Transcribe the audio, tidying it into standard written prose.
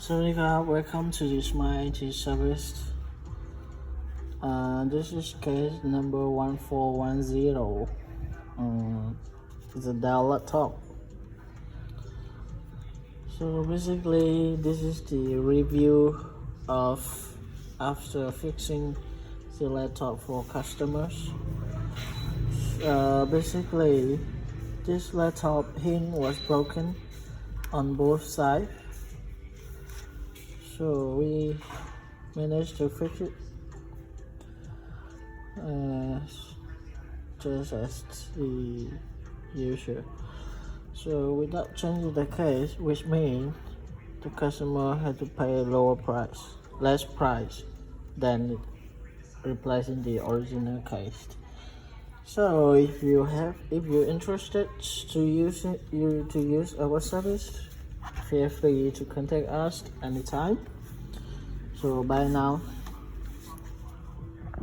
Sawadee welcome to this my IT service. This is case number 1410. It's a Dell laptop. So basically, this is the review of after fixing the laptop for customers. Basically, this laptop hinge was broken on both sides. So we managed to fix it just as the usual. So without changing the case, which means the customer had to pay a less price than replacing the original case. So if you're interested to use our service, feel free to contact us anytime. So bye now.